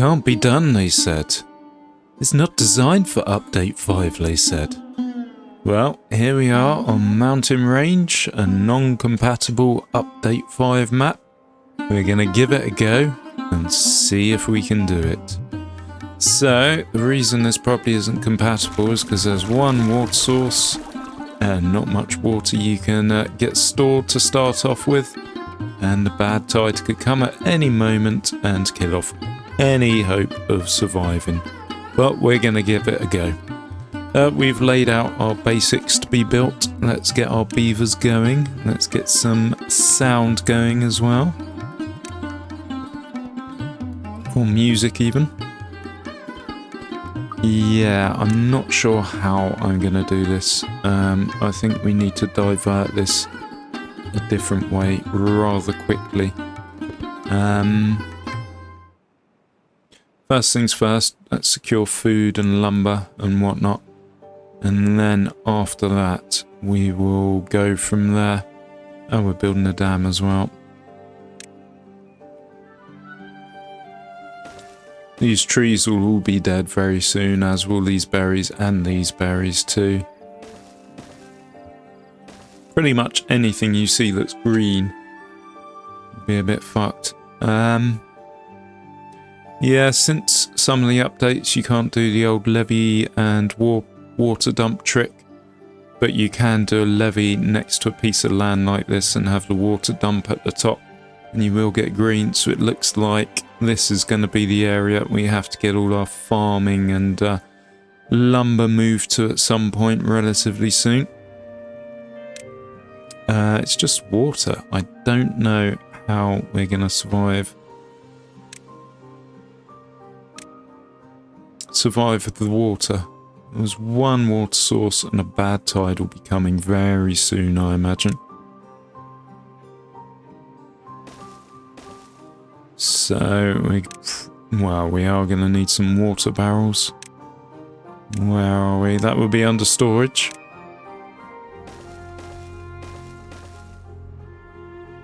can't be done, they said. It's not designed for Update 5, they said. Well, here we are on Mountain Range, a non-compatible Update 5 map. We're going to give it a go and see if we can do it. So, the reason this probably isn't compatible is because there's one water source and not much water you can get stored to start off with. And the Badtide could come at any moment and kill off any hope of surviving. But we're going to give it a go. We've laid out our basics to be built. Let's get our beavers going. Let's get some sound going as well. Or music even. Yeah, I'm not sure how I'm going to do this. I think we need to divert this a different way rather quickly. First things first, let's secure food and lumber and whatnot. And then after that, we will go from there. Oh, we're building a dam as well. These trees will all be dead very soon, as will these berries and these berries too. Pretty much anything you see that's green will be a bit fucked. Yeah, since some of the updates you can't do the old levee and water dump trick, but you can do a levee next to a piece of land like this and have the water dump at the top, and you will get green. So it looks like this is going to be the area we have to get all our farming and lumber moved to at some point relatively soon. It's just water. I don't know how we're going to survive with the water. There's one water source and a Badtide will be coming very soon, I imagine. So, we are going to need some water barrels. Where are we? That would be under storage.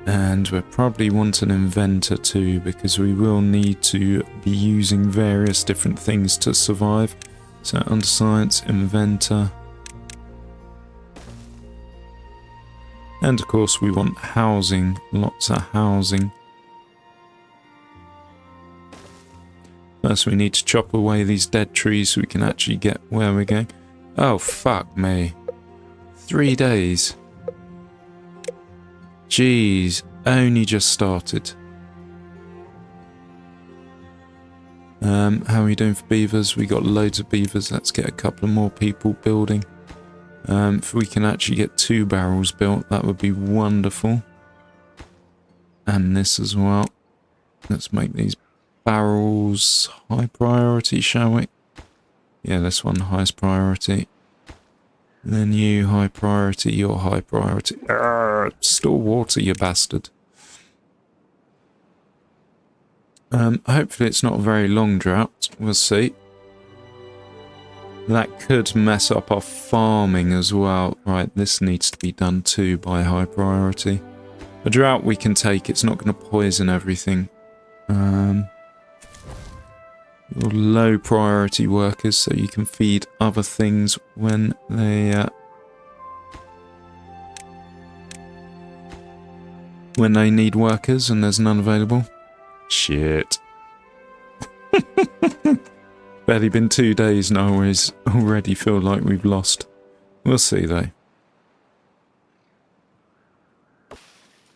And we probably want an inventor too, because we will need to be using various different things to survive. So under science, inventor. And of course we want housing, lots of housing. First we need to chop away these dead trees so we can actually get where we're going. Oh fuck me. 3 days. Jeez, only just started. How are we doing for beavers? We got loads of beavers. Let's get a couple of more people building. If we can actually get 2 barrels built, that would be wonderful. And this as well. Let's make these barrels high priority, shall we? Yeah, this one highest priority. Then you high priority, you're high priority. Store water, you bastard. Hopefully it's not a very long drought. We'll see. That could mess up our farming as well. Right, this needs to be done too by high priority. A drought we can take. It's not going to poison everything. Your low priority workers, so you can feed other things when they need workers and there's none available. Shit. Barely been 2 days now, is already feel like we've lost. We'll see though.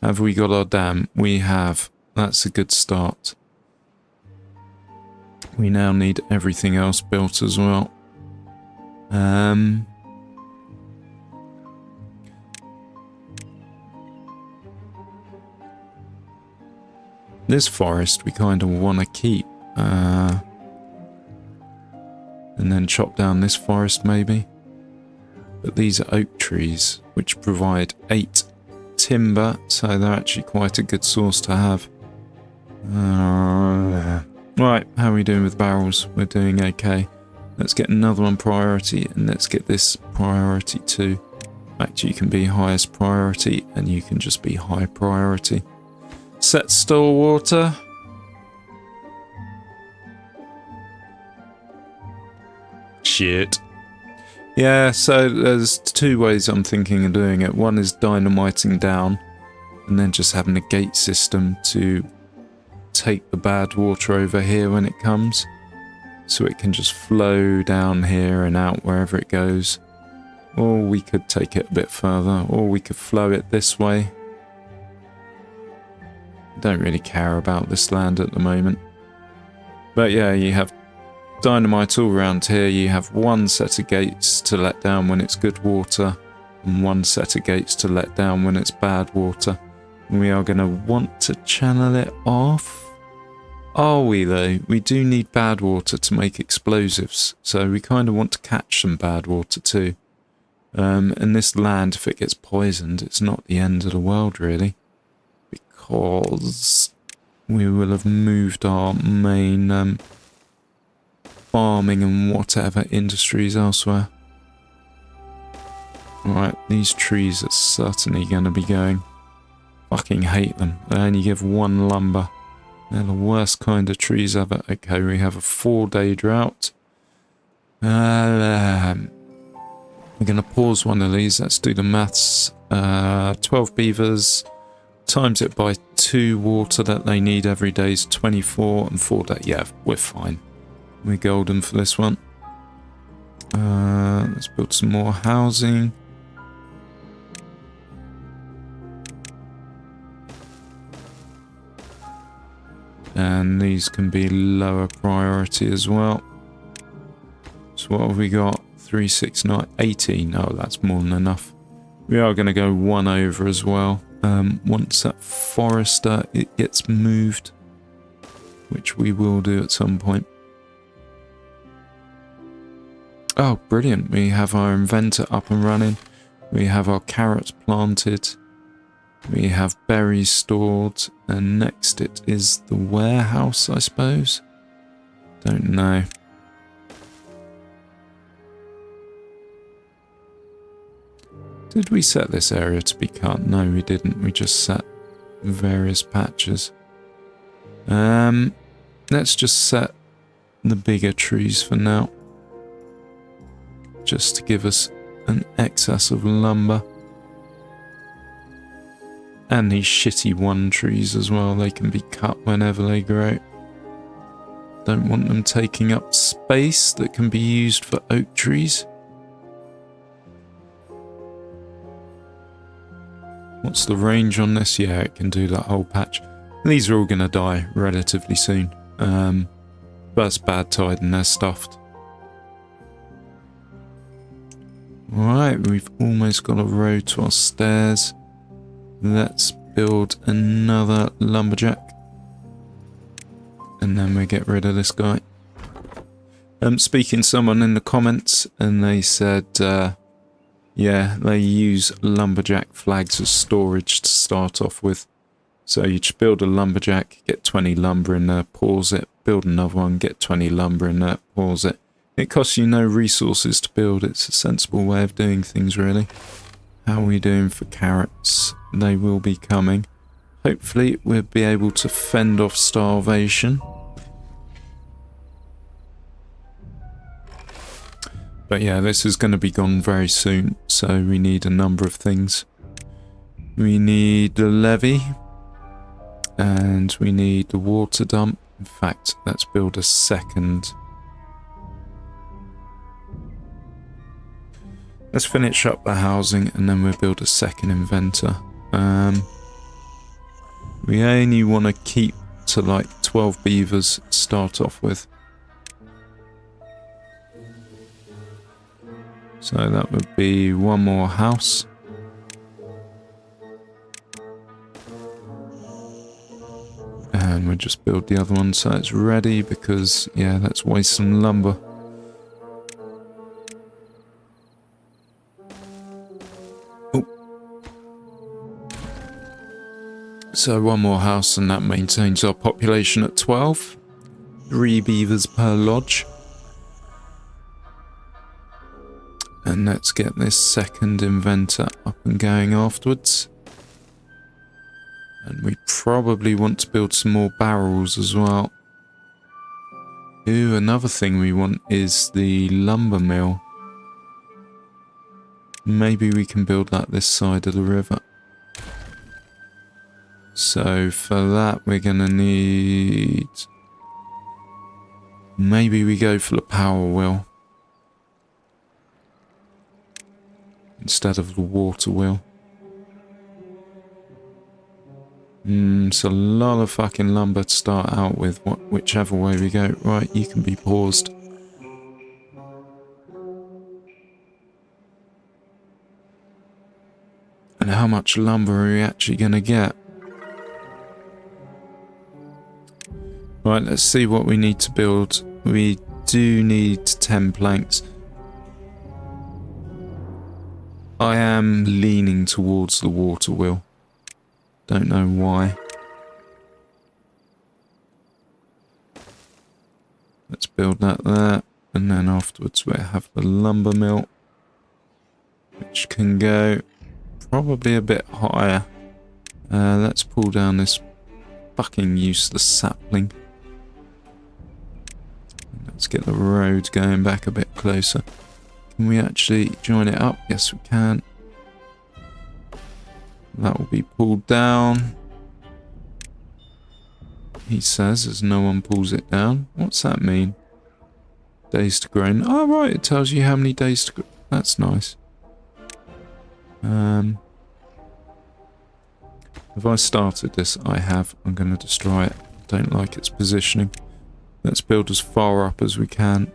Have we got our dam? We have. That's a good start. We now need everything else built as well. This forest we kind of want to keep. And then chop down this forest maybe. But these are oak trees, which provide 8 timber, so they're actually quite a good source to have. Right, how are we doing with barrels? We're doing okay. Let's get another one priority, and let's get this priority too. Actually, you can be highest priority, and you can just be high priority. Set store water. Shit. Yeah, so there's two ways I'm thinking of doing it. One is dynamiting down and then just having a gate system to take the bad water over here when it comes. So it can just flow down here and out wherever it goes. Or we could take it a bit further, or we could flow it this way. Don't really care about this land at the moment. But yeah, you have dynamite all around here. You have one set of gates to let down when it's good water, and one set of gates to let down when it's bad water. And we are going to want to channel it off. Are we though? We do need bad water to make explosives, so we kind of want to catch some bad water too. And this land, if it gets poisoned, it's not the end of the world really, because we will have moved our main farming and whatever industries elsewhere. Right, these trees are certainly going to be going. Fucking hate them. They only give one lumber. They're the worst kind of trees ever. Okay, we have a 4-day drought. We're going to pause one of these. Let's do the maths. 12 beavers. Times it by 2 water that they need every day is 24 and 4 days. Yeah, we're fine. We're golden for this one. Let's build some more housing. And these can be lower priority as well. So what have we got? 3, 6, 9, 18. Oh, that's more than enough. We are going to go 1 over as well. Once that forester, it gets moved, which we will do at some point. Oh, brilliant. We have our inventor up and running. We have our carrots planted. We have berries stored, and next it is the warehouse, I suppose. Don't know. Did we set this area to be cut? No, we didn't. We just set various patches. Let's just set the bigger trees for now, just to give us an excess of lumber. And these shitty 1 trees as well, they can be cut whenever they grow. Don't want them taking up space that can be used for oak trees. What's the range on this? Yeah, it can do that whole patch. These are all going to die relatively soon. But it's Badtide and they're stuffed. Alright, we've almost got a road to our stairs. Let's build another lumberjack. And then we get rid of this guy. Speaking to someone in the comments, and they said, yeah, they use lumberjack flags as storage to start off with. So you just build a lumberjack, get 20 lumber in there, pause it, build another one, get 20 lumber in there, pause it. It costs you no resources to build. It's a sensible way of doing things, really. How are we doing for carrots? They will be coming. Hopefully we'll be able to fend off starvation. But yeah, this is going to be gone very soon, so we need a number of things. We need the levee, and we need the water dump. In fact, let's build a second. Let's finish up the housing, and then we'll build a second inventor. We only want to keep to like 12 beavers to start off with. So that would be 1 more house. And we'll just build the other one so it's ready, because, yeah, let's waste some lumber. Oh. So 1 more house, and that maintains our population at 12. 3 beavers per lodge. And let's get this second inventor up and going afterwards. And we probably want to build some more barrels as well. Ooh, another thing we want is the lumber mill. Maybe we can build that this side of the river. So for that we're going to need... Maybe we go for the power wheel instead of the water wheel. It's a lot of fucking lumber to start out with, whichever way we go. Right, you can be paused. And how much lumber are we actually going to get? Right, let's see what we need to build. We do need 10 planks. I am leaning towards the water wheel. Don't know why. Let's build that there. And then afterwards we have the lumber mill, which can go probably a bit higher. Let's pull down this fucking useless sapling. Let's get the road going back a bit closer. Can we actually join it up? Yes, we can. That will be pulled down. He says as no one pulls it down. What's that mean? Days to grow. Oh, right. It tells you how many days to grow. That's nice. Have I started this? I have. I'm going to destroy it. Don't like its positioning. Let's build as far up as we can.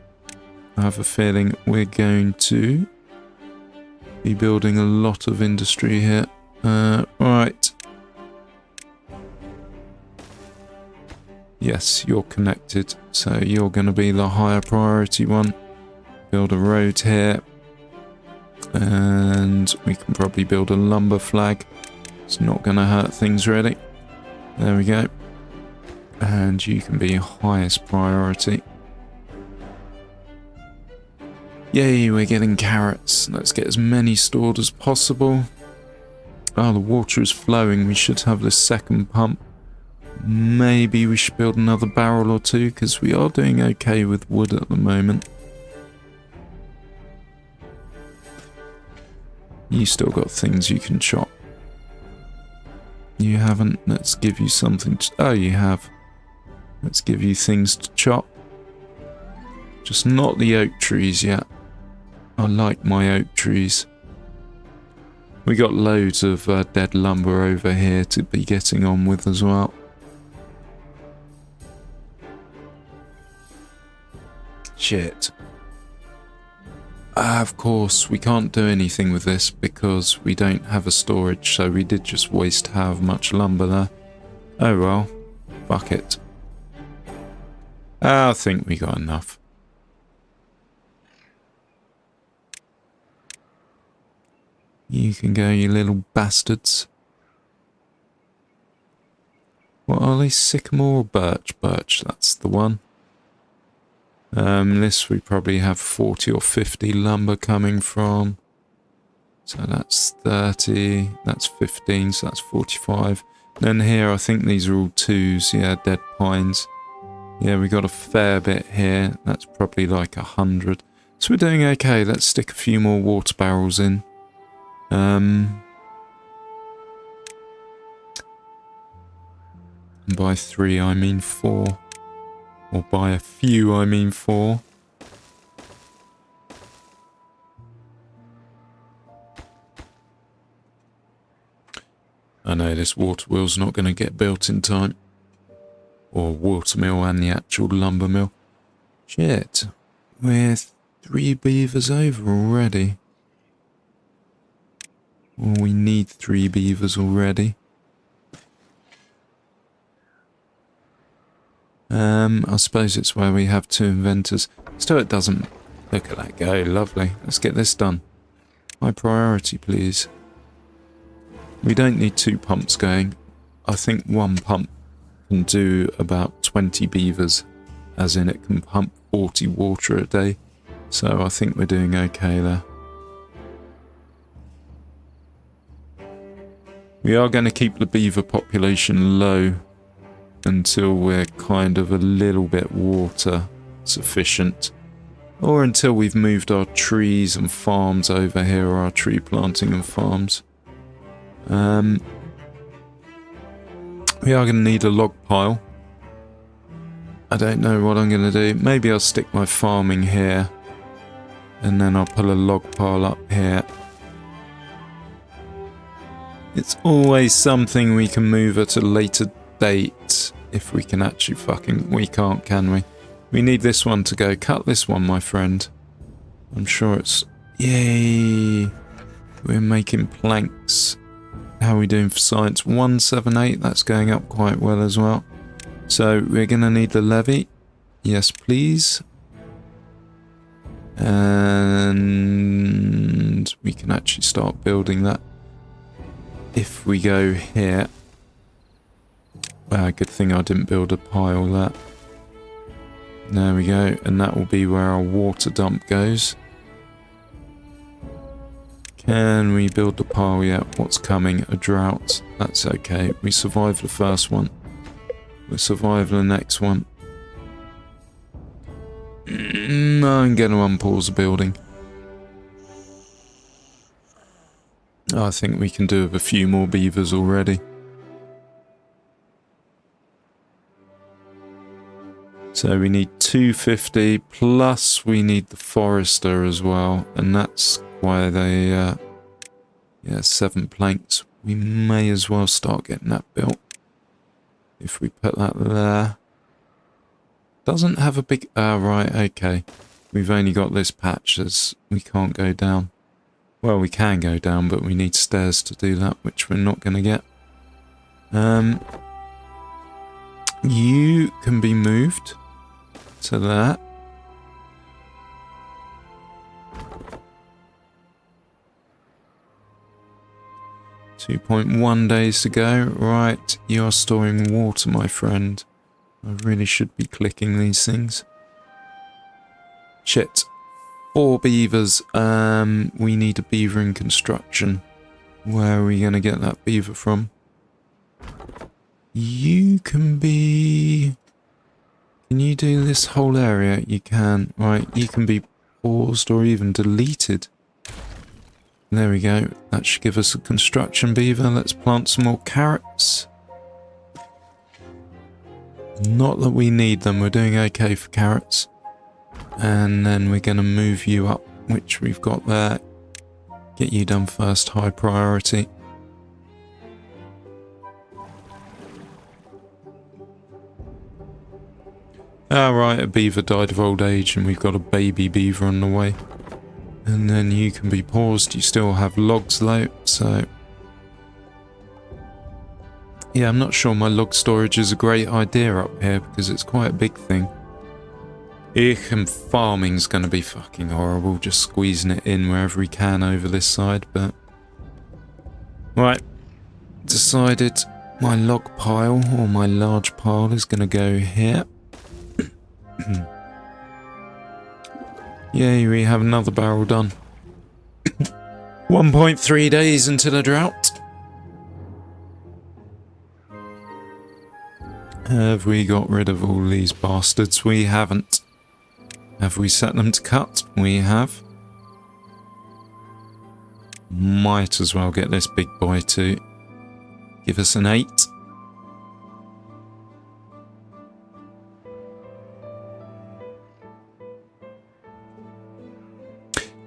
I have a feeling we're going to be building a lot of industry here. Right. Yes, you're connected, so you're going to be the higher priority one. Build a road here. And we can probably build a lumber flag. It's not going to hurt things really. There we go. And you can be highest priority. Yay, we're getting carrots. Let's get as many stored as possible. Oh, the water is flowing. We should have this second pump. Maybe we should build another barrel or two, because we are doing okay with wood at the moment. You still got things you can chop. You haven't. Let's give you something to... Oh, you have. Let's give you things to chop. Just not the oak trees yet. I like my oak trees. We got loads of dead lumber over here to be getting on with as well. Shit. Of course, we can't do anything with this because we don't have a storage, so we did just waste how much lumber there. Oh well, fuck it. I think we got enough. You can go, you little bastards. What are they, sycamore or birch? Birch, that's the one. This we probably have 40 or 50 lumber coming from. So that's 30, that's 15, so that's 45. Then here, I think these are all 2s, yeah, dead pines. Yeah, we got a fair bit here. That's probably like 100. So we're doing okay. Let's stick a few more water barrels in. And by 3, I mean 4. Or by a few, I mean 4. I know this water wheel's not going to get built in time. Or water mill and the actual lumber mill. Shit. We're 3 beavers over already. Or we need 3 beavers already. I suppose it's where we have 2 inventors. Still it doesn't. Look at that go. Lovely. Let's get this done. High priority, please. We don't need 2 pumps going. I think 1 pump can do about 20 beavers, as in it can pump 40 water a day. So I think we're doing okay there. We are going to keep the beaver population low until we're kind of a little bit water sufficient. Or until we've moved our trees and farms over here, our tree planting and farms. We are going to need a log pile. I don't know what I'm going to do. Maybe I'll stick my farming here. And then I'll put a log pile up here. It's always something we can move at a later date. If we can actually fucking... We can't, can we? We need this one to go. Cut this one, my friend. I'm sure it's... Yay! We're making planks. How are we doing for science? 178. That's going up quite well as well. So we're going to need the levee. Yes, please. And we can actually start building that. If we go here... good thing I didn't build a pile there. There we go, and that will be where our water dump goes. Can we build the pile yet? What's coming? A drought. That's okay. We survived the first one. We'll survive the next one. I'm going to unpause the building. I think we can do with a few more beavers already. So we need 250 plus we need the forester as well, and that's why they 7 planks. We may as well start getting that built. If we put that there. Doesn't have a big right, okay. We've only got this patch as we can't go down. Well, we can go down, but we need stairs to do that, which we're not going to get. You can be moved to that. .1 days to go. Right, you are storing water, my friend. I really should be clicking these things. Shit. 4 beavers. We need a beaver in construction. Where are we going to get that beaver from? You can be... Can you do this whole area? You can. Right, you can be paused or even deleted. There we go. That should give us a construction beaver. Let's plant some more carrots. Not that we need them. We're doing okay for carrots. And then we're going to move you up, which we've got there. Get you done first, high priority. Right, a beaver died of old age and we've got a baby beaver on the way. And then you can be paused. You still have logs though, so... Yeah, I'm not sure my log storage is a great idea up here because it's quite a big thing. And farming's going to be fucking horrible, just squeezing it in wherever we can over this side, but... Right, decided my log pile, or my large pile, is going to go here. Yay, we have another barrel done. 1.3 days until a drought. Have we got rid of all these bastards? We haven't. Have we set them to cut? We have. Might as well get this big boy to give us an 8.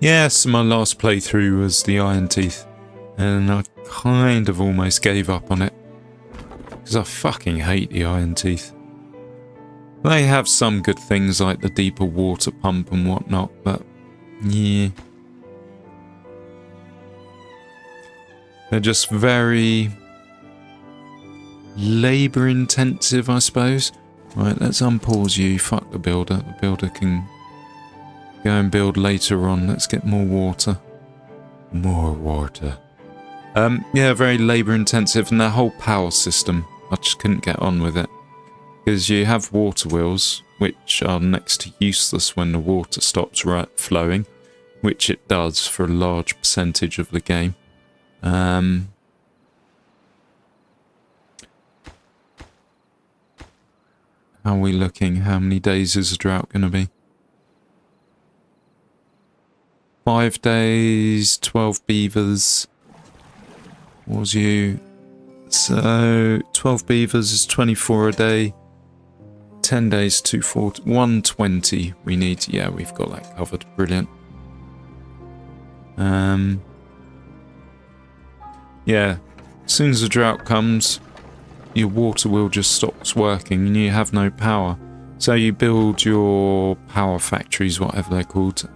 Yes, my last playthrough was the Iron Teeth, and I kind of almost gave up on it, because I fucking hate the Iron Teeth. They have some good things like the deeper water pump and whatnot, but yeah. They're just very labour intensive, I suppose. Right, let's unpause you. Fuck the builder. The builder can go and build later on. Let's get more water. More water. Yeah, very labour intensive, and their whole power system, I just couldn't get on with it. Because you have water wheels, which are next to useless when the water stops flowing, which it does for a large percentage of the game. How are we looking? How many days is the drought going to be? 5 days, 12 beavers. What was you? So 12 beavers is 24 a day. 10 days, 240, 120 we need. Yeah, we've got that covered. Brilliant. Yeah, as soon as the drought comes, your water wheel just stops working and you have no power. So you build your power factories, whatever they're called.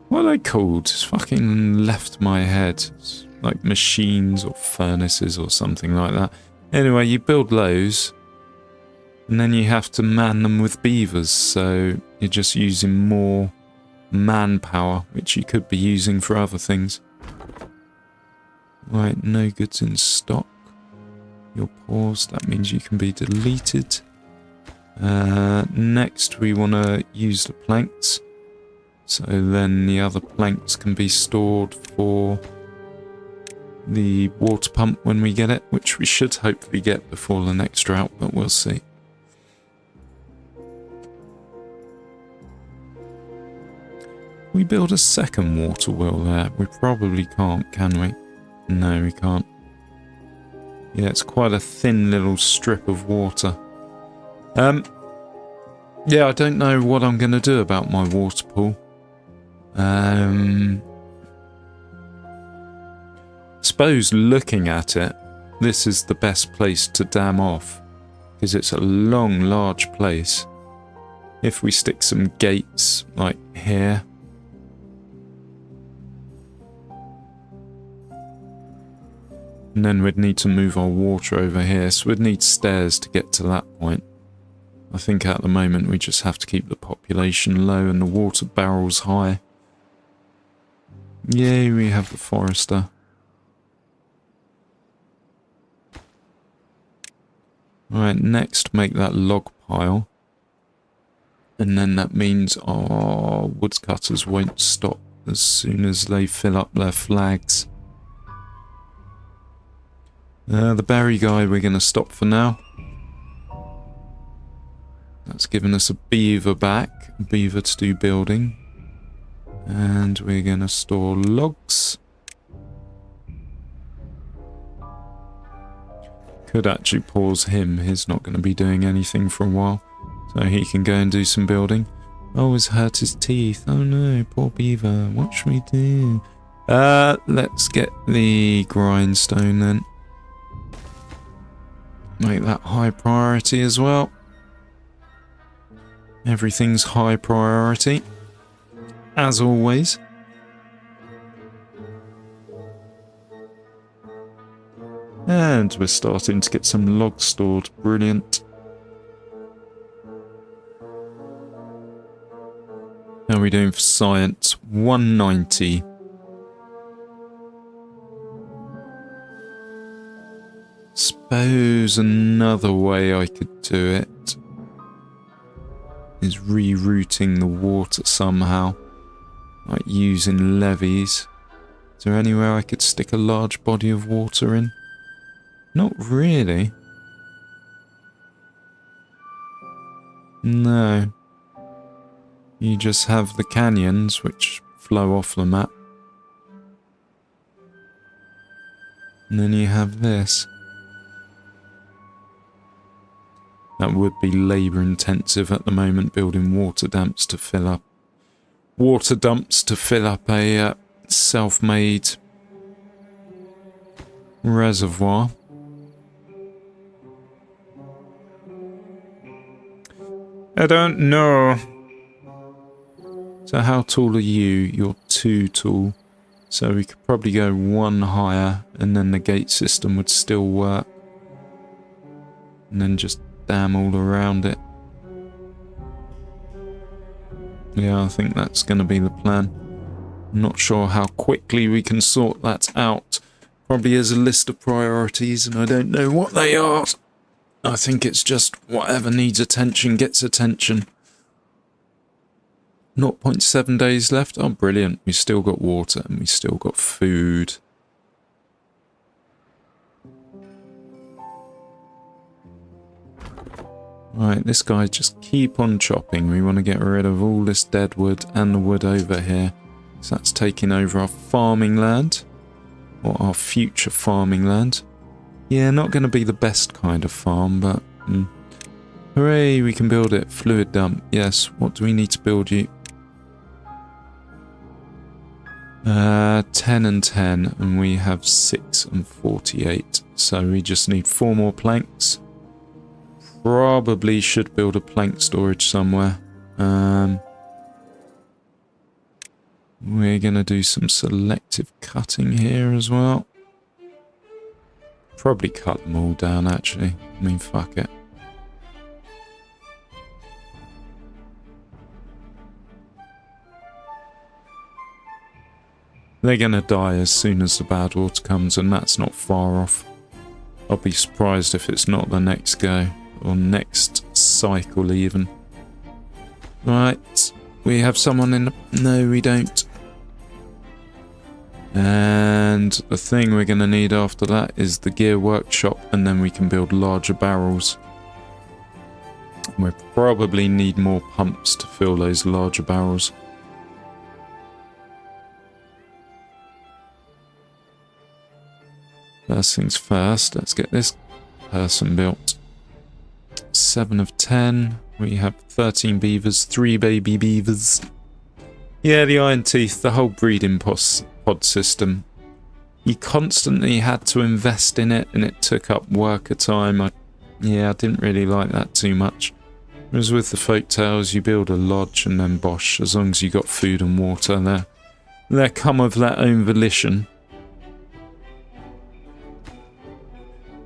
What are they called? It's fucking left my head. It's like machines or furnaces or something like that. Anyway, you build those. And then you have to man them with beavers, so you're just using more manpower, which you could be using for other things. Right, no goods in stock. You're paused, that means you can be deleted. Next we want to use the planks, so then the other planks can be stored for the water pump when we get it, which we should hopefully get before the next drought, but we'll see. We build a second water wheel there. We probably can't, can we? No, we can't. Yeah, it's quite a thin little strip of water. Yeah, I don't know what I'm going to do about my water pool. Suppose looking at it, this is the best place to dam off, because it's a long, large place. If we stick some gates, like here, and then we'd need to move our water over here, so we'd need stairs to get to that point. I think at the moment we just have to keep the population low and the water barrels high. Yay, we have the forester. Right, next make that log pile. And then that means our woodcutters won't stop as soon as they fill up their flags. The berry guy we're going to stop for now. That's given us a beaver back, a beaver to do building. And we're going to store logs. Could actually pause him, he's not going to be doing anything for a while. So he can go and do some building. Oh, he's hurt his teeth. Oh no, poor beaver, what should we do? Let's get the grindstone then. Make that high priority as well. Everything's high priority, as always. And we're starting to get some logs stored. Brilliant. How are we doing for science? 190. Suppose another way I could do it is rerouting the water somehow, like using levees. Is there anywhere I could stick a large body of water in? Not really. No. You just have the canyons which flow off the map. And then you have this. That would be labour intensive at the moment, building water dumps to fill up a self-made reservoir. I don't know. So how tall are you? You're 2 tall. So we could probably go 1 higher and then the gate system would still work. And then just dam all around it. Yeah, I think that's going to be the plan. I'm not sure how quickly we can sort that out. Probably as a list of priorities and I don't know what they are. I think it's just whatever needs attention gets attention. 0.7 days left. Oh, brilliant. We still got water and we still got food. Right, this guy just keep on chopping. We want to get rid of all this dead wood and the wood over here. So that's taking over our farming land. Or our future farming land. Yeah, not going to be the best kind of farm, but... hooray, we can build it. Fluid dump. Yes, what do we need to build you? 10 and 10, and we have 6 and 48. So we just need 4 more planks. Probably should build a plank storage somewhere. We're going to do some selective cutting here as well. Probably cut them all down, actually. I mean, fuck it. They're going to die as soon as the bad water comes, and that's not far off. I'll be surprised if it's not the next go, or next cycle even. Right, we have someone in the... No, we don't. And the thing we're going to need after that is the gear workshop, and then we can build larger barrels. We probably need more pumps to fill those larger barrels. First things first, let's get this person built. 7 of 10. We have 13 beavers, 3 baby beavers. Yeah, the iron teeth, the whole breeding pod system. You constantly had to invest in it, and it took up worker time. I didn't really like that too much. Whereas with the folk tales, you build a lodge and then bosh, as long as you got food and water, they come of their own volition.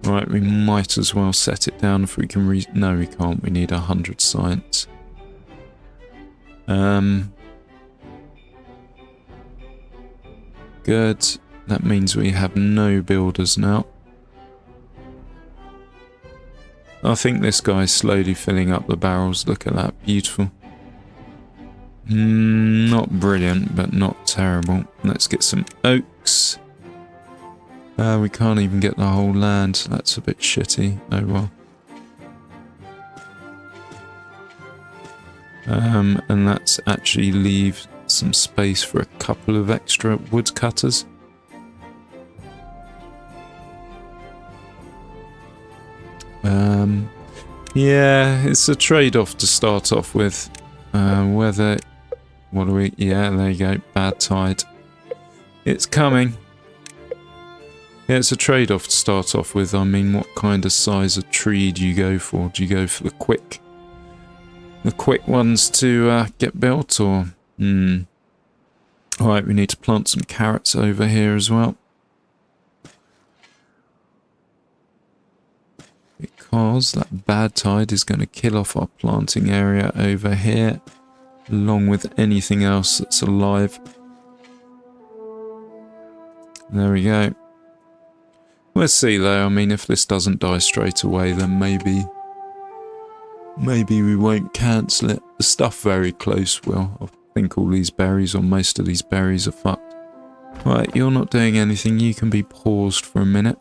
Right, we might as well set it down if we can no, we can't. We need 100 science. Good. That means we have no builders now. I think this guy's slowly filling up the barrels. Look at that. Beautiful. Not brilliant, but not terrible. Let's get some oaks. We can't even get the whole land. That's a bit shitty. Oh well. And let's actually leave some space for a couple of extra woodcutters. Yeah, it's a trade-off to start off with. Whether... What do we... Yeah, there you go. Badtide. It's coming. Yeah, it's a trade-off to start off with. I mean, what kind of size of tree do you go for? Do you go for the quick ones to get built, or... Alright, we need to plant some carrots over here as well. Because that bad tide is going to kill off our planting area over here, along with anything else that's alive. There we go. We'll see though. I mean, if this doesn't die straight away, then maybe we won't cancel it. The stuff very close will. I think all these berries, or most of these berries, are fucked. Right, you're not doing anything. You can be paused for a minute.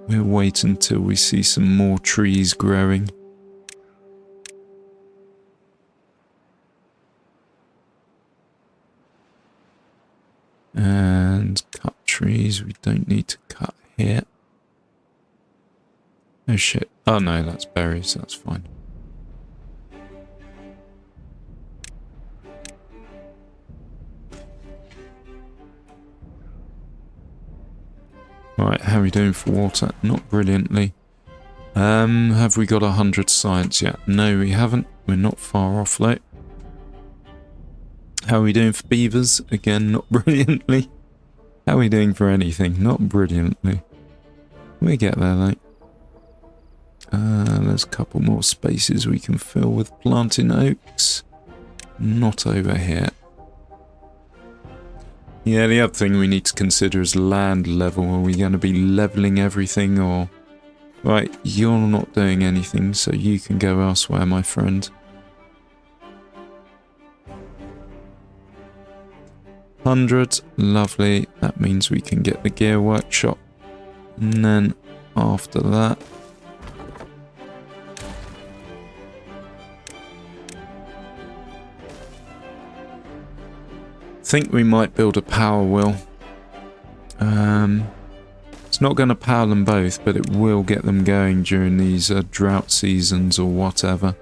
We'll wait until we see some more trees growing. And cut trees. We don't need to cut here. Oh shit. Oh no, that's berries. That's fine. Right, how are we doing for water? Not brilliantly. Have we got 100 science yet? No, we haven't. We're not far off though. How are we doing for beavers? Again, not brilliantly. How are we doing for anything? Not brilliantly. We get there though. There's a couple more spaces we can fill with planting oaks. Not over here. Yeah, the other thing we need to consider is land level. Are we going to be leveling everything, or... Right, you're not doing anything, so you can go elsewhere, my friend. 100, lovely. That means we can get the gear workshop. And then after that... think we might build a power wheel. It's not going to power them both, but it will get them going during these drought seasons or whatever.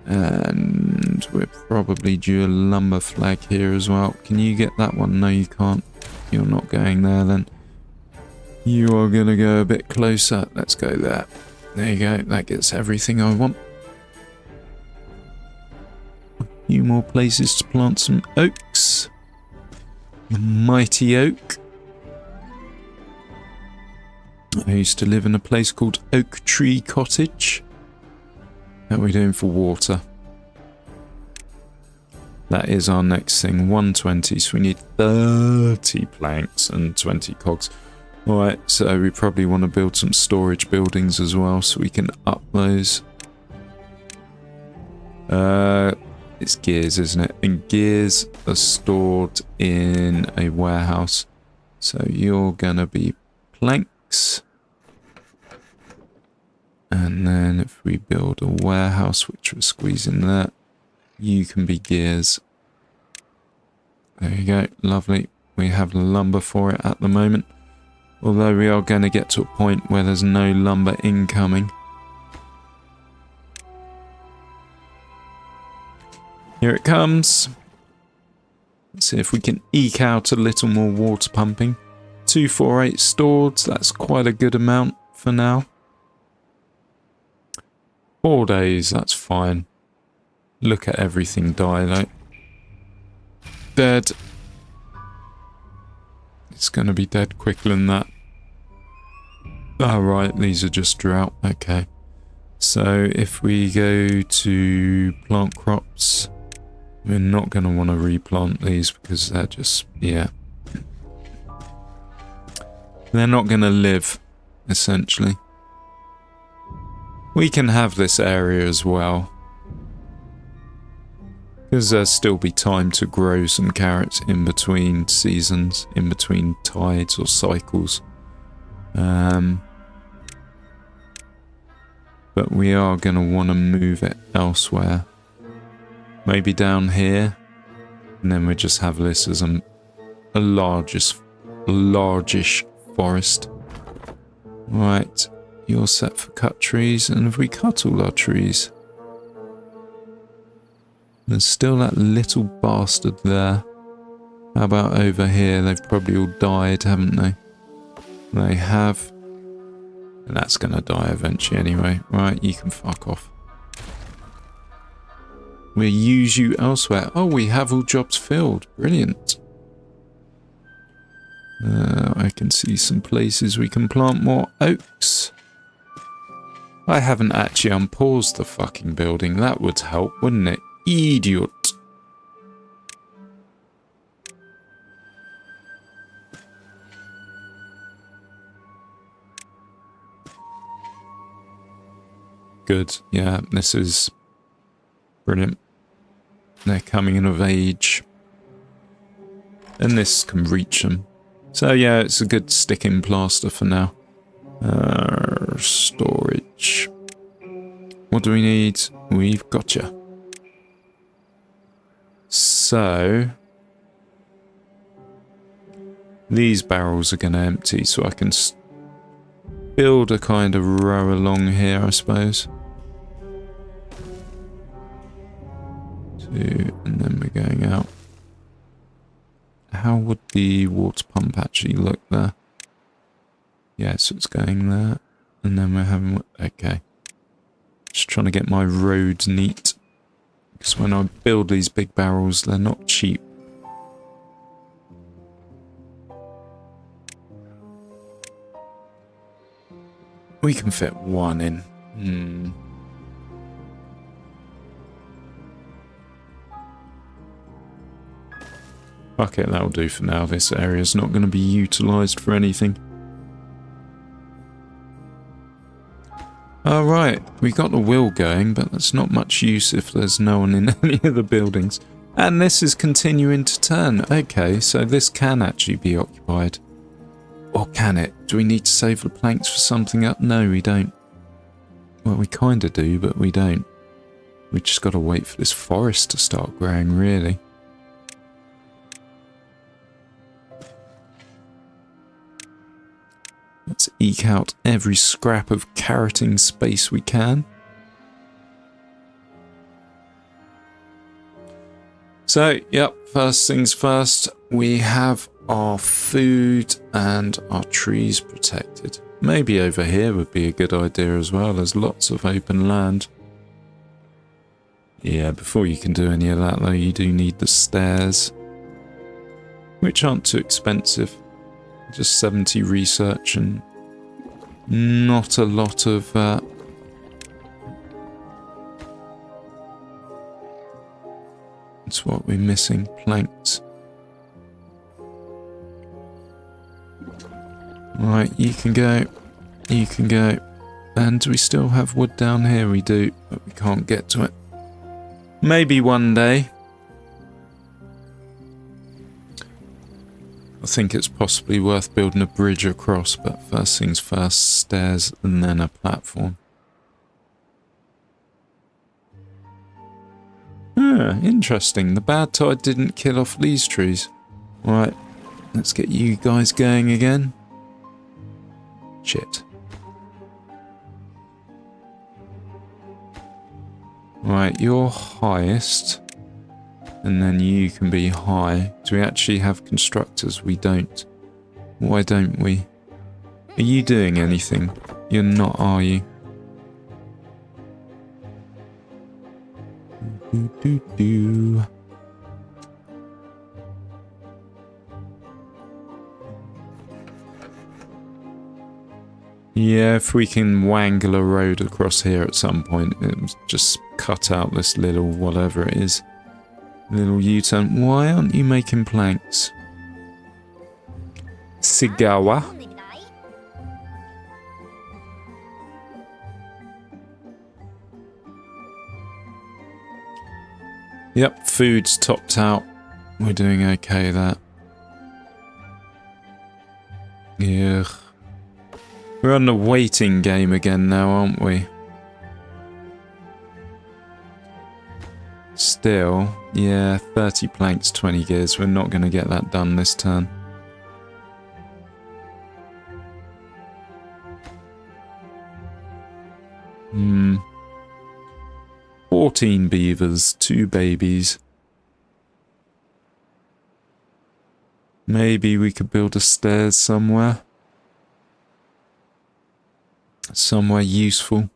And we're probably due a lumber flag here as well. Can you get that one? No, you can't. You're not going there then. You are going to go a bit closer. Let's go there. There you go. That gets everything I want. A few more places to plant some oaks. The mighty oak. I used to live in a place called Oak Tree Cottage. How are we doing for water? That is our next thing, 120, so we need 30 planks and 20 cogs. Alright, so we probably want to build some storage buildings as well, so we can up those. It's gears, isn't it? And gears are stored in a warehouse. So you're gonna be planks. And then if we build a warehouse, which we're squeezing there, you can be gears. There you go, lovely. We have lumber for it at the moment. Although we are going to get to a point where there's no lumber incoming. Here it comes. Let's see if we can eke out a little more water pumping. 248 stored, that's quite a good amount for now. 4 days, that's fine. Look at everything die though. Dead. It's going to be dead quicker than that. Oh right, these are just drought. Okay. So if we go to plant crops, we're not going to want to replant these because they're just, yeah. They're not going to live, essentially. We can have this area as well. Because there'll still be time to grow some carrots in between seasons, in between tides or cycles. But we are going to want to move it elsewhere. Maybe down here. And then we just have this as a largish forest. Right, you're set for cut trees. And have we cut all our trees? There's still that little bastard there. How about over here? They've probably all died, haven't they? They have. And that's going to die eventually anyway. Right, you can fuck off. We'll use you elsewhere. Oh, we have all jobs filled. Brilliant. I can see some places we can plant more oaks. I haven't actually unpaused the fucking building. That would help, wouldn't it? Idiot. Good. Yeah, this is brilliant. They're coming of age. And this can reach them. So yeah, it's a good sticking plaster for now. Storage. What do we need? We've got you. So these barrels are going to empty, so I can build a kind of row along here, I suppose. 2, and then we're going out. How would the water pump actually look there? Yeah, so it's going there, and then we're having, okay. Just trying to get my roads neat. Because when I build these big barrels, they're not cheap. We can fit one in. Fuck it, that'll do for now. This area's not going to be utilised for anything. Alright, we got the wheel going, but that's not much use if there's no one in any of the buildings. And this is continuing to turn. Okay, so this can actually be occupied. Or can it? Do we need to save the planks for something up? No, we don't. Well, we kind of do, but we don't. We just got to wait for this forest to start growing, really. Let's eke out every scrap of carroting space we can. So, yep, first things first, we have our food and our trees protected. Maybe over here would be a good idea as well. There's lots of open land. Yeah, before you can do any of that though, you do need the stairs, which aren't too expensive. Just 70 research and not a lot of that's what we're missing, planks. Right, you can go. You can go. And do we still have wood down here? We do, but we can't get to it. Maybe one day. I think it's possibly worth building a bridge across, but first things first, stairs and then a platform. Ah, interesting. The Badtide didn't kill off these trees. Right, let's get you guys going again. Shit. Right, you're highest. And then you can be high. Do we actually have constructors? We don't. Why don't we? Are you doing anything? You're not, are you? Do. Yeah, if we can wangle a road across here at some point, just cut out this little whatever it is. Little U-turn. Why aren't you making planks? Sigawa. Yep, food's topped out. We're doing okay there. Yeah. We're on the waiting game again now, aren't we? Still, yeah, 30 planks, 20 gears. We're not going to get that done this turn. Hmm. 14 beavers, 2 babies. Maybe we could build a stairs somewhere. Somewhere useful.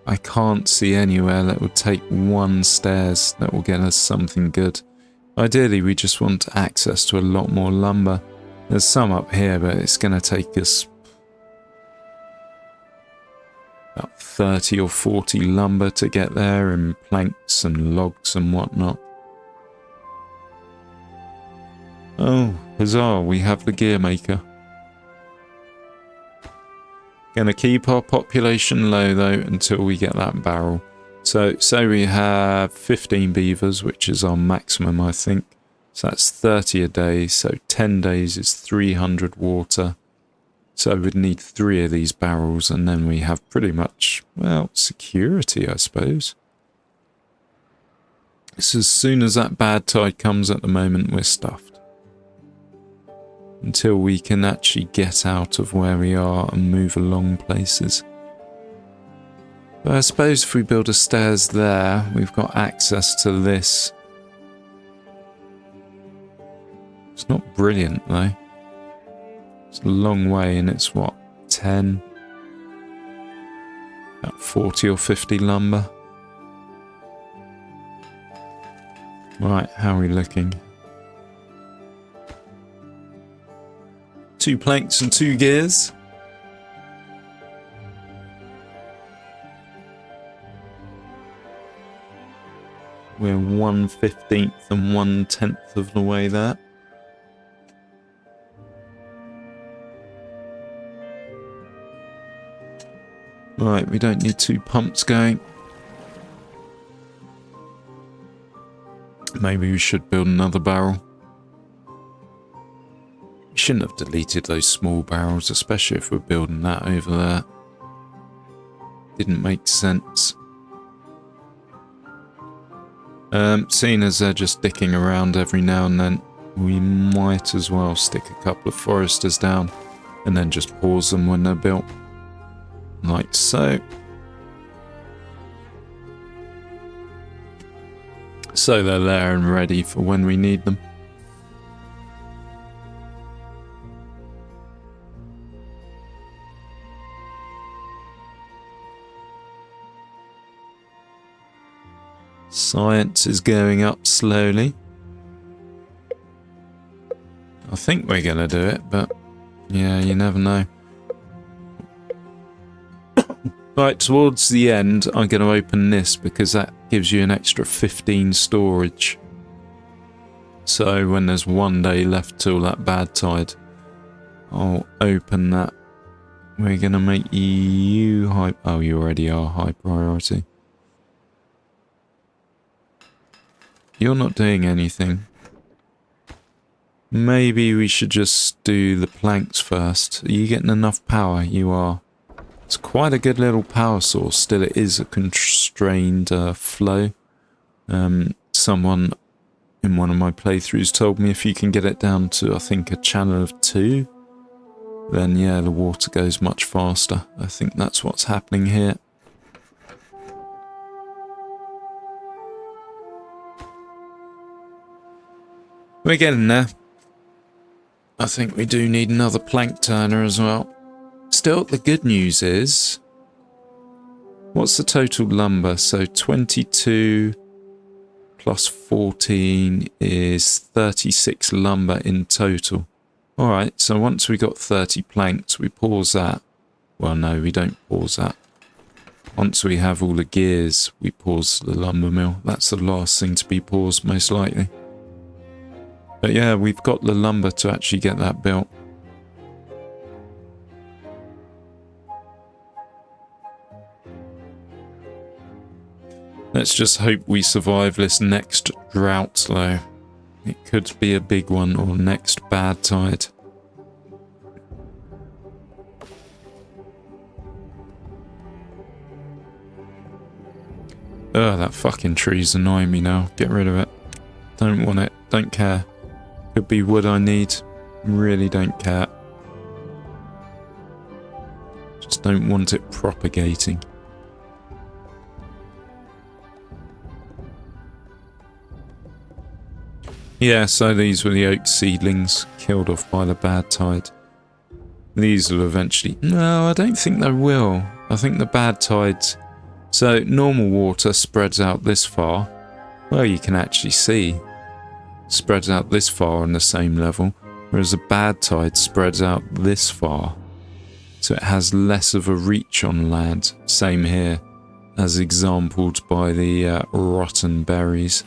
I can't see anywhere that would take 1 stairs that will get us something good. Ideally, we just want access to a lot more lumber. There's some up here, but it's going to take us about 30 or 40 lumber to get there, and planks and logs and whatnot. Oh, huzzah, we have the gear maker. Gonna keep our population low though until we get that barrel. So we have 15 beavers, which is our maximum, I think. So that's 30 a day, so 10 days is 300 water. So we'd need 3 of these barrels, and then we have pretty much, well, security, I suppose. So as soon as that Badtide comes, at the moment, we're stuffed. Until we can actually get out of where we are and move along places. But I suppose if we build a stairs there, we've got access to this. It's not brilliant though. It's a long way, and it's what, 10? About 40 or 50 lumber. Right, how are we looking? 2 planks and 2 gears. We're 1/15 and 1/10 of the way there. Right, we don't need 2 pumps going. Maybe we should build another barrel. We shouldn't have deleted those small barrels, especially if we're building that over there. Didn't make sense. Seeing as they're just dicking around every now and then, we might as well stick a couple of foresters down and then just pause them when they're built. Like so. So they're there and ready for when we need them. Science is going up slowly. I think we're going to do it, but yeah, you never know. Right, towards the end, I'm going to open this because that gives you an extra 15 storage. So when there's 1 day left till that Badtide, I'll open that. We're going to make you high... Oh, you already are high priority. You're not doing anything. Maybe we should just do the planks first. Are you getting enough power? You are. It's quite a good little power source. Still, it is a constrained flow. Someone in one of my playthroughs told me if you can get it down to, I think, a channel of 2, then yeah, the water goes much faster. I think that's what's happening here. We're getting there. I think we do need another plank turner as well. Still, the good news is... What's the total lumber? So 22 plus 14 is 36 lumber in total. Alright, so once we got 30 planks, we pause that. Well, no, we don't pause that. Once we have all the gears, we pause the lumber mill. That's the last thing to be paused, most likely. But yeah, we've got the lumber to actually get that built. Let's just hope we survive this next drought, though. It could be a big one, or next Badtide. Ugh, that fucking tree's annoying me now. Get rid of it. Don't want it. Don't care. Could be wood I need. Really don't care. Just don't want it propagating. Yeah, so these were the oak seedlings killed off by the Badtide. These will eventually... No, I don't think they will. I think the Badtides... So, normal water spreads out this far. Well, you can actually see. Spreads out this far on the same level. Whereas a Badtide spreads out this far. So it has less of a reach on land. Same here. As exampled by the rotten berries.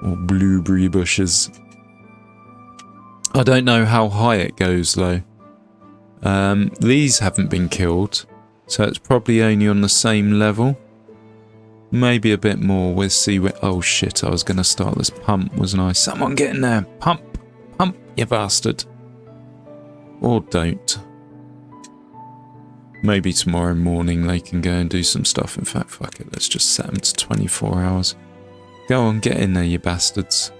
Or blueberry bushes. I don't know how high it goes though. These haven't been killed. So it's probably only on the same level. Maybe a bit more. We'll see where... Oh shit, I was going to start this pump, wasn't I? Someone get in there. Pump. Pump, you bastard. Or don't. Maybe tomorrow morning they can go and do some stuff. In fact, fuck it. Let's just set them to 24 hours. Go on, get in there, you bastards.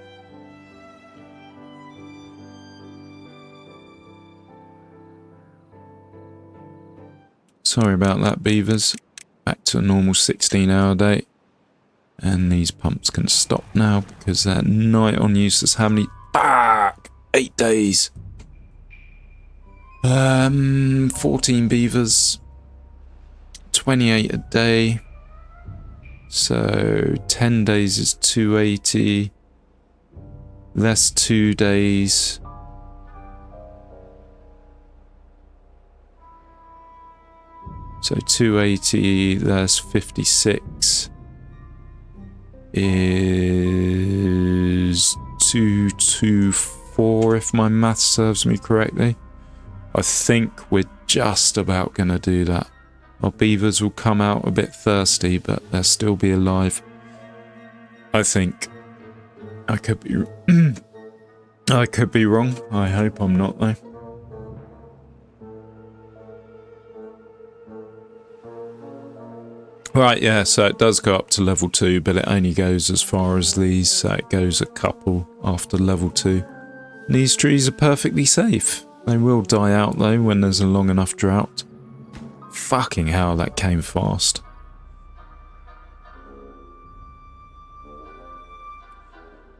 Sorry about that, beavers. Back to a normal 16-hour day. And these pumps can stop now because they're night on useless. How many? Fuck! 8 days. 14 beavers. 28 a day. So 10 days is 280. That's 2 days. So 280, that's 56. Is 224 if my math serves me correctly. I think we're just about going to do that. Our beavers will come out a bit thirsty, but they'll still be alive. I think. I could be... I could be wrong. I hope I'm not, though. Right, yeah, so it does go up to level 2, but it only goes as far as these, so it goes a couple after level 2. And these trees are perfectly safe. They will die out though when there's a long enough drought. Fucking hell, that came fast.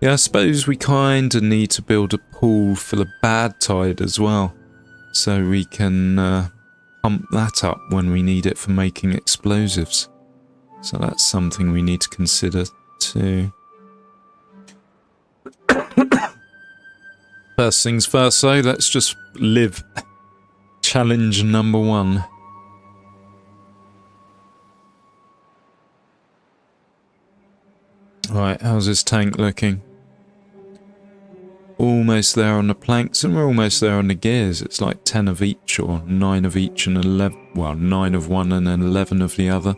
Yeah, I suppose we kinda need to build a pool for the Badtide as well, so we can pump that up when we need it for making explosives. So that's something we need to consider too. First things first though, let's just live. Challenge number 1. Right, how's this tank looking? Almost there on the planks, and we're almost there on the gears. It's like 10 of each, or 9 of each, and 11, well, 9 of one and then 11 of the other.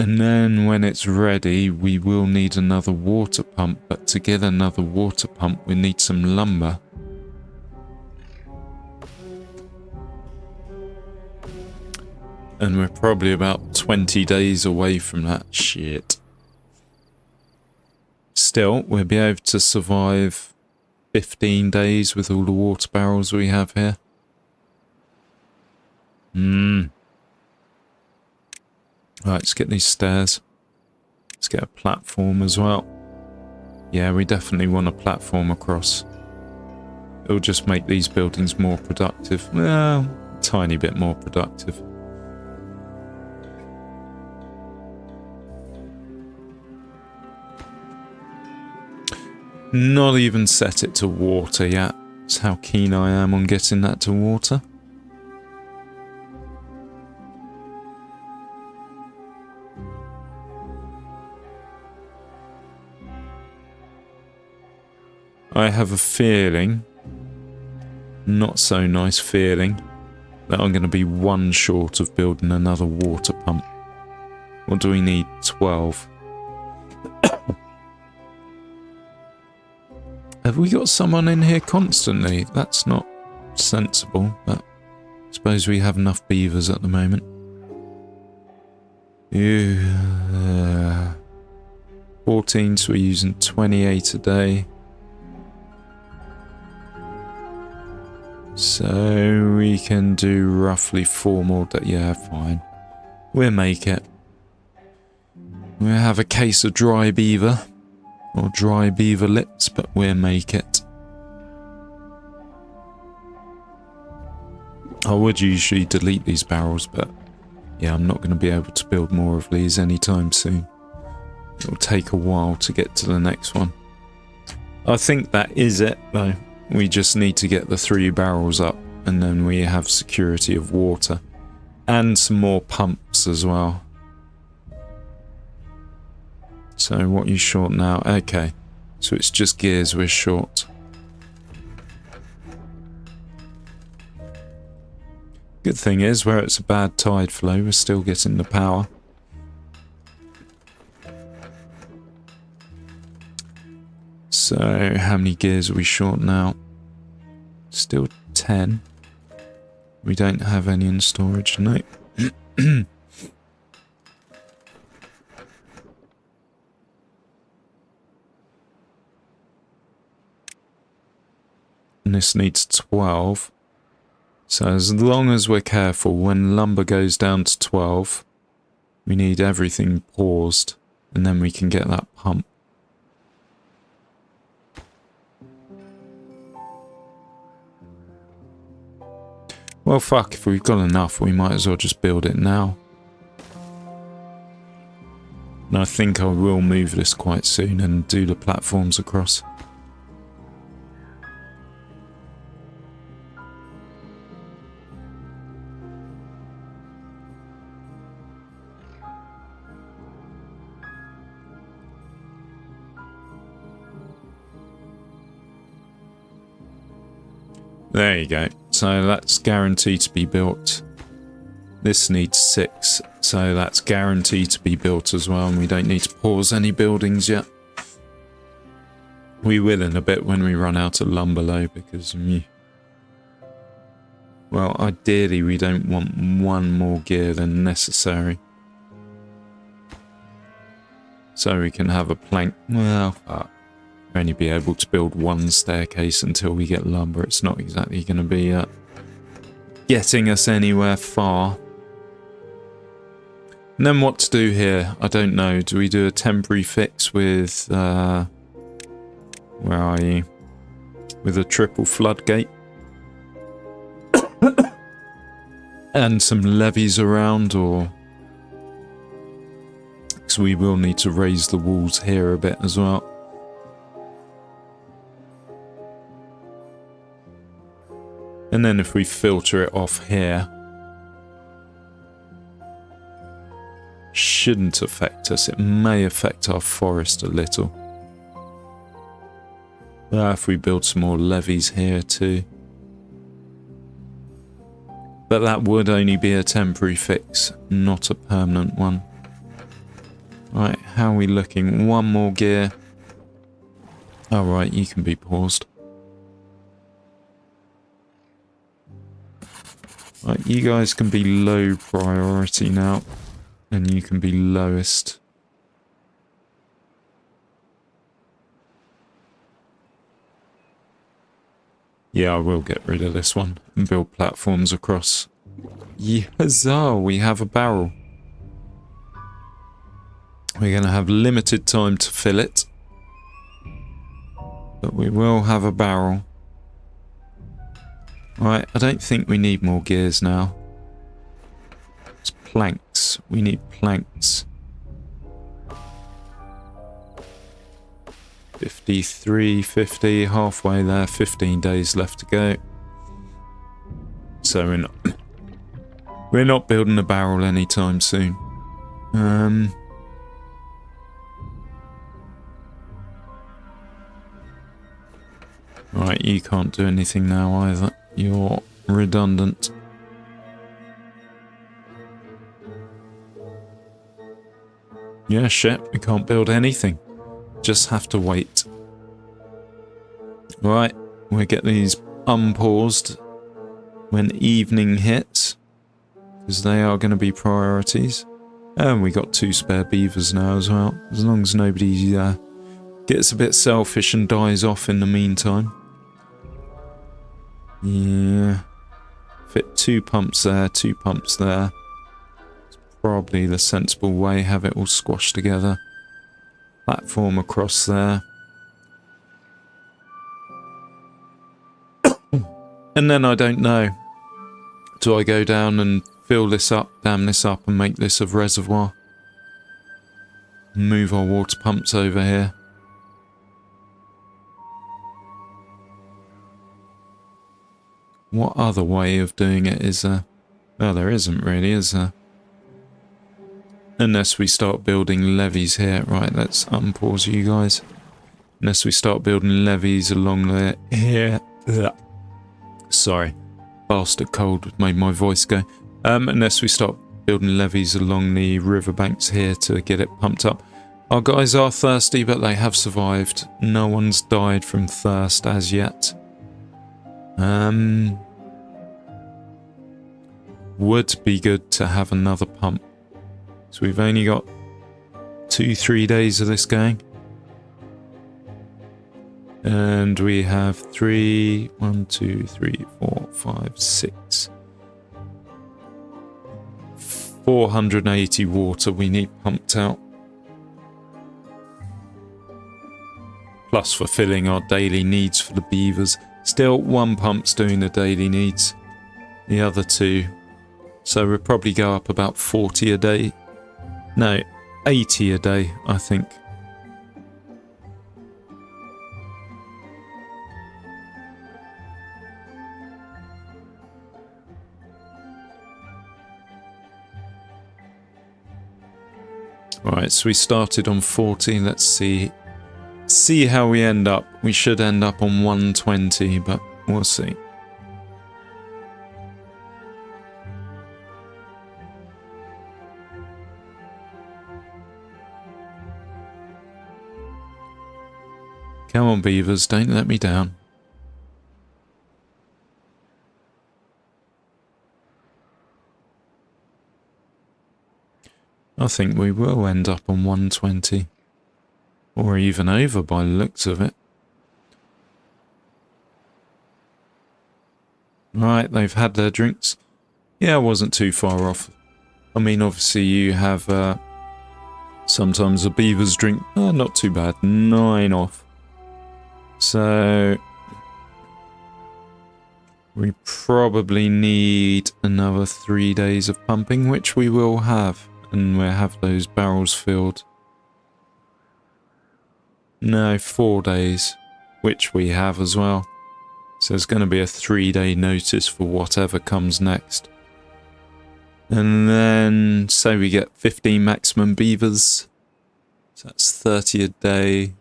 And then when it's ready, we will need another water pump, but to get another water pump, we need some lumber. And we're probably about 20 days away from that shit. Still, we'll be able to survive 15 days with all the water barrels we have here. Right, let's get these stairs. Let's get a platform as well. Yeah, we definitely want a platform across. It'll just make these buildings more productive. Well, a tiny bit more productive. Not even set it to water yet. That's how keen I am on getting that to water. I have a feeling, not so nice feeling, that I'm going to be one short of building another water pump. What do we need? 12. Have we got someone in here constantly? That's not sensible, but I suppose we have enough beavers at the moment. 14, so we're using 28 a day. So we can do roughly 4 more days. Yeah, fine. We'll make it. We'll have a case of dry beaver. Or dry beaver lips, but we'll make it. I would usually delete these barrels, but yeah, I'm not going to be able to build more of these anytime soon. It'll take a while to get to the next one. I think that is it, though. We just need to get the 3 barrels up, and then we have security of water. And some more pumps as well. So what are you short now? Okay, so it's just gears we're short. Good thing is, where it's a bad tide flow, we're still getting the power. So how many gears are we short now? Still 10. We don't have any in storage, no. And this needs 12. So as long as we're careful, when lumber goes down to 12, we need everything paused, and then we can get that pump. Well, fuck, if we've got enough, we might as well just build it now. And I think I will move this quite soon and do the platforms across. There you go. So that's guaranteed to be built. This needs 6, so that's guaranteed to be built as well, and we don't need to pause any buildings yet. We will in a bit when we run out of lumber though, because Well, ideally we don't want one more gear than necessary. So we can have a plank. Well, only be able to build one staircase until we get lumber. It's not exactly going to be getting us anywhere far. And then what to do here? I don't know. Do we do a temporary fix with... where are you? With a triple floodgate? And some levees around, or... Because we will need to raise the walls here a bit as well. And then if we filter it off here, shouldn't affect us. It may affect our forest a little. If we build some more levees here too. But that would only be a temporary fix, not a permanent one. Right, how are we looking? One more gear. Alright, you can be paused. Right, you guys can be low priority now. And you can be lowest. Yeah, I will get rid of this one and build platforms across. Huzzah, we have a barrel. We're going to have limited time to fill it. But we will have a barrel. Right, I don't think we need more gears now. It's planks. We need planks. 53, 50, halfway there, 15 days left to go. So we're not building a barrel anytime soon. Right, you can't do anything now either. You're redundant. Yeah, shit, we can't build anything. Just have to wait. Right, we'll get these unpaused when evening hits, because they are going to be priorities. And we got 2 spare beavers now as well, as long as nobody gets a bit selfish and dies off in the meantime. Yeah, fit 2 pumps there, 2 pumps there. It's probably the sensible way, have it all squashed together. Platform across there. And then I don't know. Do I go down and fill this up, dam this up and make this a reservoir? Move our water pumps over here. What other way of doing it is there? Well, there isn't really, is there? Unless we start building levees here. Right, let's unpause you guys. Unless we start building levees along there. Here. Sorry. Bastard cold made my voice go. Unless we start building levees along the riverbanks here to get it pumped up. Our guys are thirsty, but they have survived. No one's died from thirst as yet. Would be good to have another pump. So we've only got 2-3 days of this going. And we have 480 water we need pumped out. Plus fulfilling our daily needs for the beavers. Still, 1 pump's doing the daily needs. The other 2. So we'll probably go up about 40 a day. No, 80 a day, I think. Right, so we started on 40. Let's see how we end up. We should end up on 120, but we'll see. Come on, beavers, don't let me down. I think we will end up on 120. Or even over by the looks of it. Right, they've had their drinks. Yeah, I wasn't too far off. I mean, obviously you have sometimes the beavers drink. Not too bad. 9 off. So we probably need another 3 days of pumping, which we will have. And we'll have those barrels filled. No, 4 days, which we have as well. So there's going to be a 3-day notice for whatever comes next. And then, say we get 15 maximum beavers. So that's 30 a day.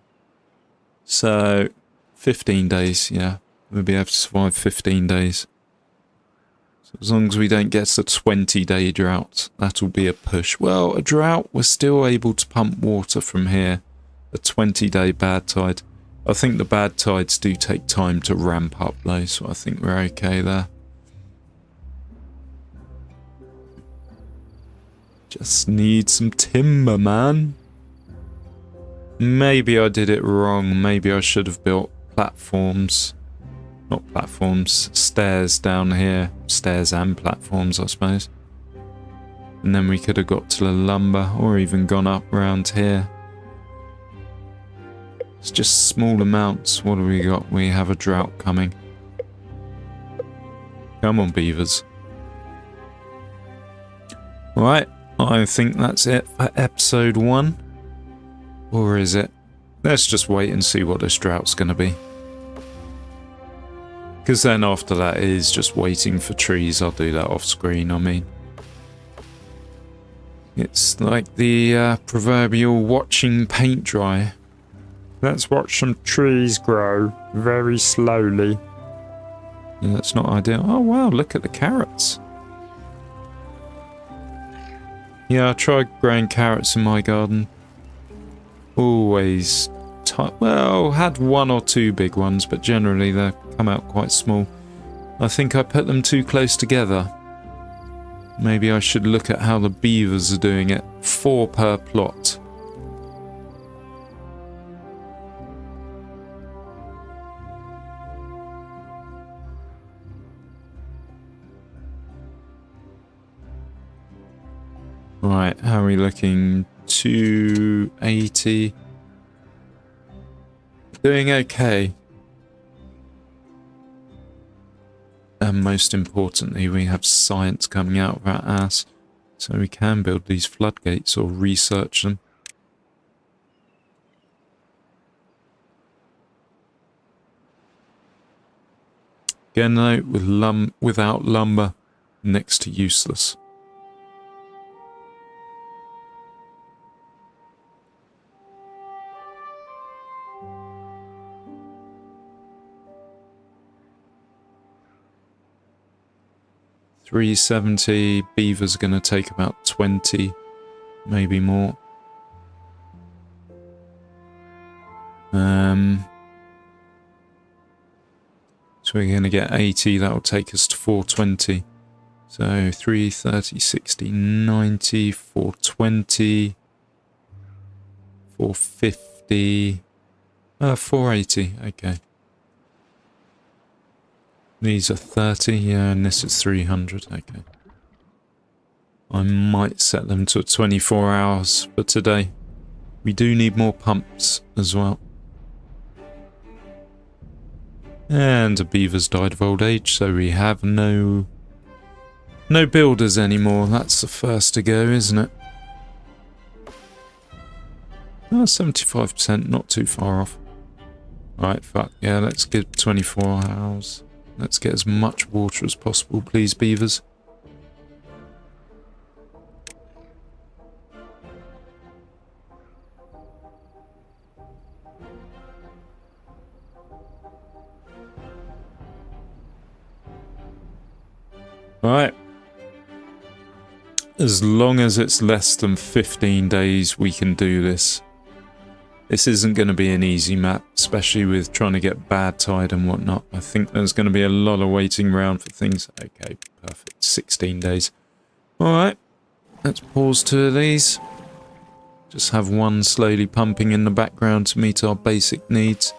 So 15 days, yeah. We'll be able to survive 15 days. So as long as we don't get a 20-day drought, that'll be a push. Well, a drought, we're still able to pump water from here. A 20-day bad tide. I think the bad tides do take time to ramp up though, so I think we're okay there. Just need some timber, man. Maybe I did it wrong. Maybe I should have built platforms. Not platforms, stairs down here. Stairs and platforms, I suppose. And then we could have got to the lumber or even gone up around here. It's just small amounts. What do we got? We have a drought coming. Come on, beavers. Right, I think that's it for episode 1. Or is it? Let's just wait and see what this drought's going to be. Because then after that is just waiting for trees. I'll do that off screen, I mean. It's like the proverbial watching paint dry. Let's watch some trees grow very slowly. Yeah, that's not ideal. Oh wow, look at the carrots. Yeah, I tried growing carrots in my garden. Always, well, had 1 or 2 big ones, but generally they come out quite small. I think I put them too close together. Maybe I should look at how the beavers are doing it. 4 per plot. Right, how are we looking? 280. Doing okay. And most importantly, we have science coming out of our ass. So we can build these floodgates or research them. Again though, without lumber, next to useless. $370, beaver's going to take about 20, maybe more. So we're going to get 80, that will take us to 420. So 330, 60, 90, 420, 450, 480, okay. These are 30, yeah, and this is 300, okay. I might set them to 24 hours for today. We do need more pumps as well. And the beavers died of old age, so we have no builders anymore. That's the first to go, isn't it? Oh, 75%, not too far off. Right, fuck, yeah, let's get 24 hours. Let's get as much water as possible, please, beavers. Right. As long as it's less than 15 days, we can do this. This isn't going to be an easy map, especially with trying to get Badtide and whatnot. I think there's going to be a lot of waiting around for things. Okay, perfect. 16 days. Alright. let's pause 2 of these. Just have one slowly pumping in the background to meet our basic needs.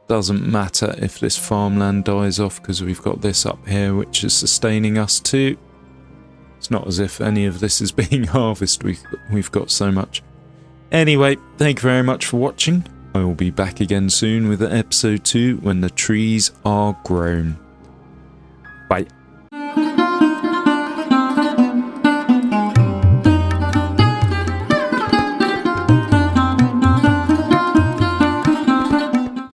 Doesn't matter if this farmland dies off because we've got this up here which is sustaining us too. It's not as if any of this is being harvested. We've got so much. Anyway, thank you very much for watching. I will be back again soon with episode 2 when the trees are grown. Bye.